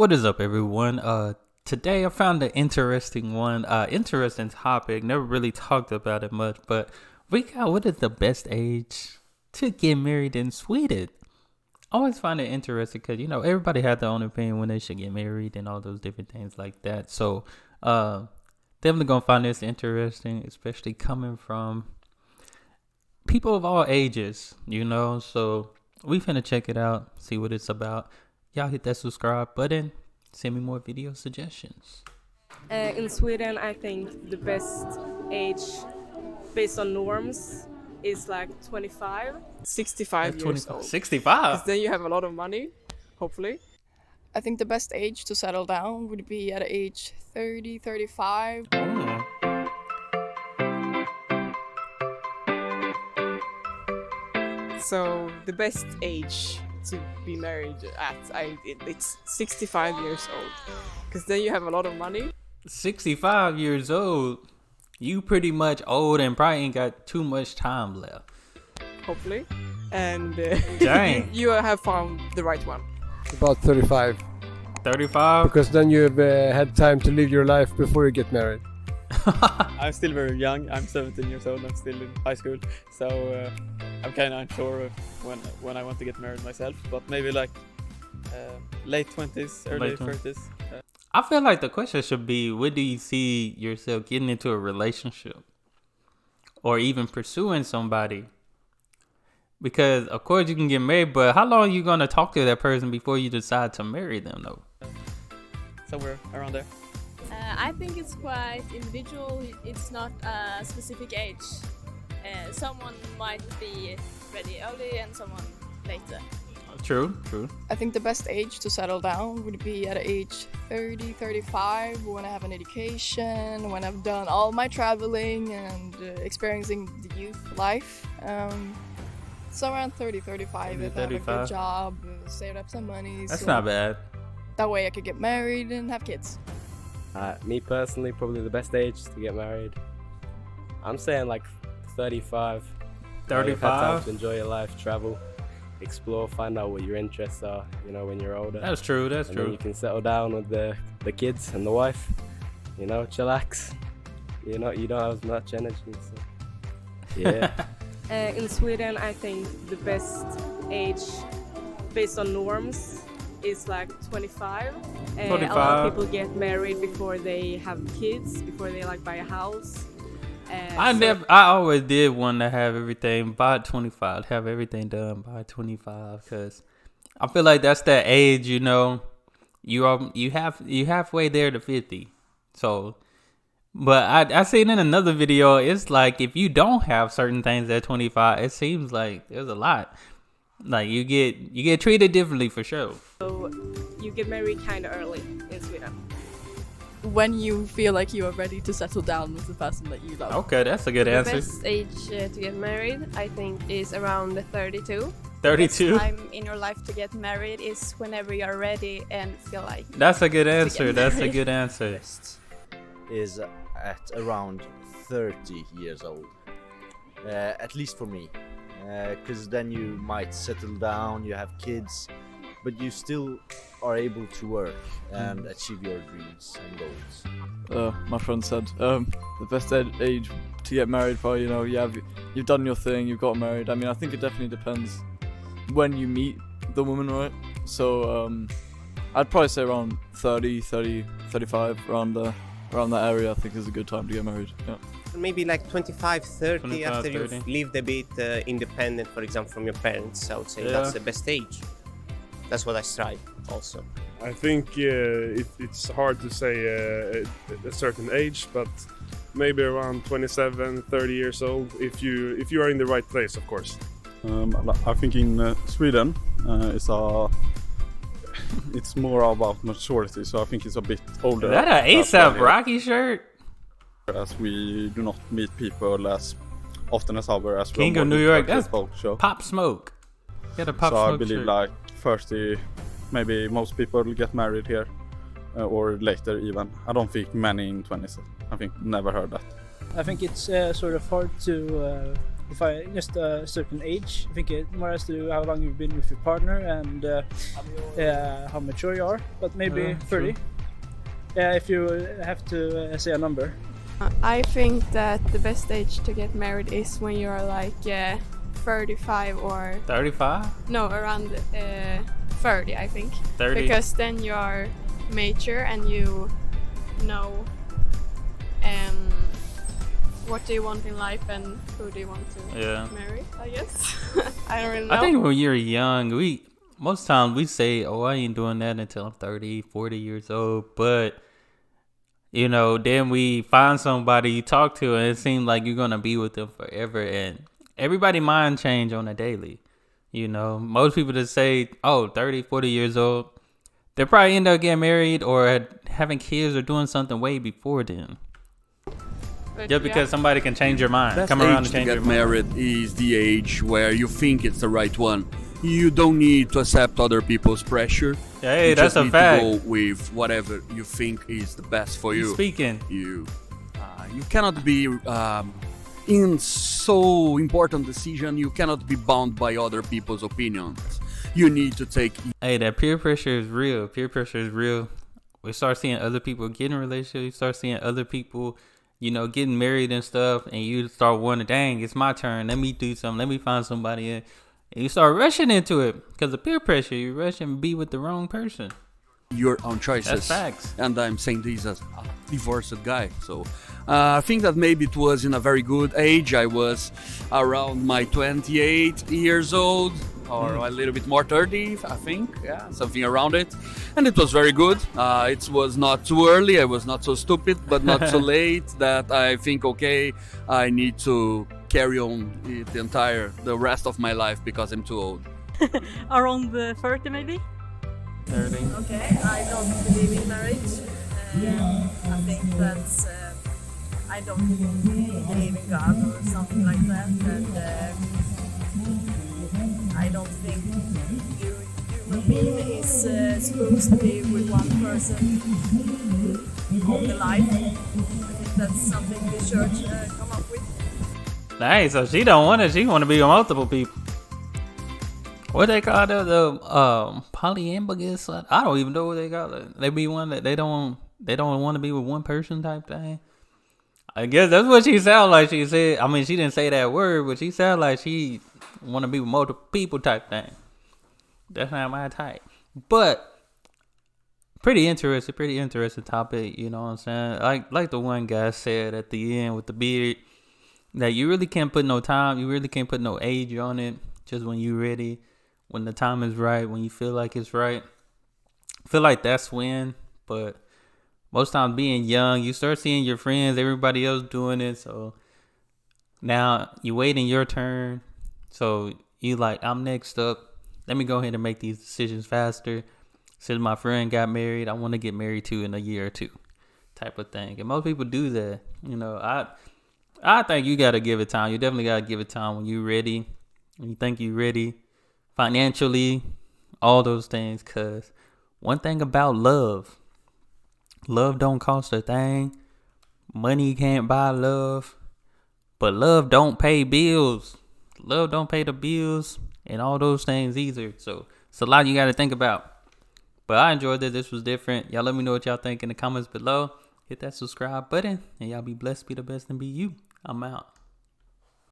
What is up, everyone? Today I found an interesting topic. Never really talked about it much, but we got what is the best age to get married in Sweden? I always find it interesting because everybody had their own opinion when they should get married and all those different things like that. So, definitely gonna find this interesting, especially coming from people of all ages. So we finna check it out, see what it's about. Y'all hit that subscribe button. Send me more video suggestions. In Sweden, I think the best age based on norms is like 25. 65 years old. 65? 'Cause then you have a lot of money, hopefully. I think the best age to settle down would be at age 30, 35. So the best age to be married at, it's 65 years old. Because then you have a lot of money. 65 years old? You pretty much old and probably ain't got too much time left. Hopefully. And Dang. you have found the right one. About 35. 35? Because then you've had time to live your life before you get married. I'm still very young. I'm 17 years old. I'm still in high school, so I'm kind of unsure of when I want to get married myself. But maybe like late 20s, early 30s. I feel like the question should be, when do you see yourself getting into a relationship or even pursuing somebody? Because of course you can get married, but how long are you gonna talk to that person before you decide to marry them, though? Somewhere around there. I think it's quite individual. It's not a specific age. Someone might be ready early and someone later. True. I think the best age to settle down would be at age 30, 35, when I have an education, when I've done all my traveling and experiencing the youth life. So around 30, 35, if I have a good job, saved up some money. That's not bad. That way I could get married and have kids. Me personally, probably the best age to get married. I'm saying like 35. 35? You've had time to enjoy your life, travel, explore, find out what your interests are, when you're older. That's true. And then you can settle down with the kids and the wife, chillax. You don't have as much energy, so yeah. In Sweden, I think the best age based on norms is like 25. 25. A lot of people get married before they have kids, before they buy a house. I always did want to have everything by 25, have everything done by 25, because I feel like that's that age, you halfway there to 50. So, but I seen in another video, it's like if you don't have certain things at 25, it seems like there's a lot. Like you get treated differently for sure. So you get married kind of early in Sweden. When you feel like you are ready to settle down with the person that you love. Okay, that's a good answer. The best age to get married, I think, is around 32. 32? The best time in your life to get married is whenever you are ready and feel like. That's a good answer. That's a good answer. Is at around 30 years old, at least for me, because then you might settle down, you have kids, but you still are able to work and achieve your dreams and goals. My friend said the best age to get married for, you've done your thing, you've got married. I mean, I think it definitely depends when you meet the woman, right? So I'd probably say around 30, 35, around that area. I think is a good time to get married. Yeah. Maybe like 25, 30 25, after 30. you've lived a bit independent, for example, from your parents. I would say that's the best age. That's what I strive also. I think it's hard to say a certain age, but maybe around 27, 30 years old, if you are in the right place, of course. I think in Sweden it's more about maturity, so I think it's a bit older. Is that an ASAP Rocky shirt? As we do not meet people as often as ever as King of New York, that's Pop Smoke. Get a Pop so Smoke I believe shirt. like 30, maybe most people get married here or later even. I don't think many in 20s. I think never heard that. I think it's sort of hard to if I just a certain age. I think it more has to do how long you've been with your partner and how mature you are. But maybe 30. Yeah, if you have to say a number. I think that the best age to get married is when you're like 35 or 35? No, around 30, I think. 30. Because then you are mature and you know what do you want in life and who do you want to marry, I guess. I don't really know. I think when you're young, most times we say, oh, I ain't doing that until I'm 30, 40 years old. But, you know, then we find somebody you talk to and it seems like you're going to be with them forever. And everybody mind change on a daily. You know, most people that say, oh, 30, 40 years old, they probably end up getting married or having kids or doing something way before then. Just because somebody can change your mind, Best come around age and change to your get mind. married is the age where you think it's the right one. You don't need to accept other people's pressure. Hey, you that's just a need fact. to go with whatever you think is the best for you. Speaking. You cannot be in so important decision. You cannot be bound by other people's opinions. You need to take. Hey, that peer pressure is real. Peer pressure is real. We start seeing other people get in relationships. You start seeing other people, you know, getting married and stuff, and you start wondering, dang, it's my turn. Let me do something. Let me find somebody. And you start rushing into it because of peer pressure. You rush and be with the wrong person. Your own choices. That's facts. And I'm saying this as a divorced guy. So I think that maybe it was in a very good age. I was around my 28 years old. Or a little bit more 30, I think, something around it. And it was very good. It was not too early, I was not so stupid, but not so late that I think, okay, I need to carry on the rest of my life because I'm too old. Around 30 maybe? 30. Okay, I don't believe in marriage. I think that's, I don't believe in God or something like that. And, I don't think human being is supposed to be with one person all the life. I think that's something the church come up with. Nice. So she don't want it. She want to be with multiple people. What they call the polyamorous? I don't even know what they call it. They be one that they don't want to be with one person type thing. I guess that's what she sound like. She said. I mean, she didn't say that word, but she sound like she want to be with multiple people type thing. That's not my type. But pretty interesting topic, you know what I'm saying? Like the one guy said at the end with the beard, that you really can't put no time, you really can't put no age on it. Just when you're ready, when the time is right, when you feel like it's right. I feel like that's when, but most times being young, you start seeing your friends, everybody else doing it, so now you waiting your turn. So you like, I'm next up. Let me go ahead and make these decisions faster. Since my friend got married, I want to get married too in a year or two, type of thing. And most people do that. You know, I think you got to give it time. You definitely got to give it time when you're ready. When you think you're ready, financially, all those things. Cause one thing about love don't cost a thing. Money can't buy love, but love don't pay bills. Love don't pay the bills and all those things either. So it's a lot you got to think about. But I enjoyed this. This was different. Y'all let me know what y'all think in the comments below. Hit that subscribe button and y'all be blessed, be the best, and be you. I'm out.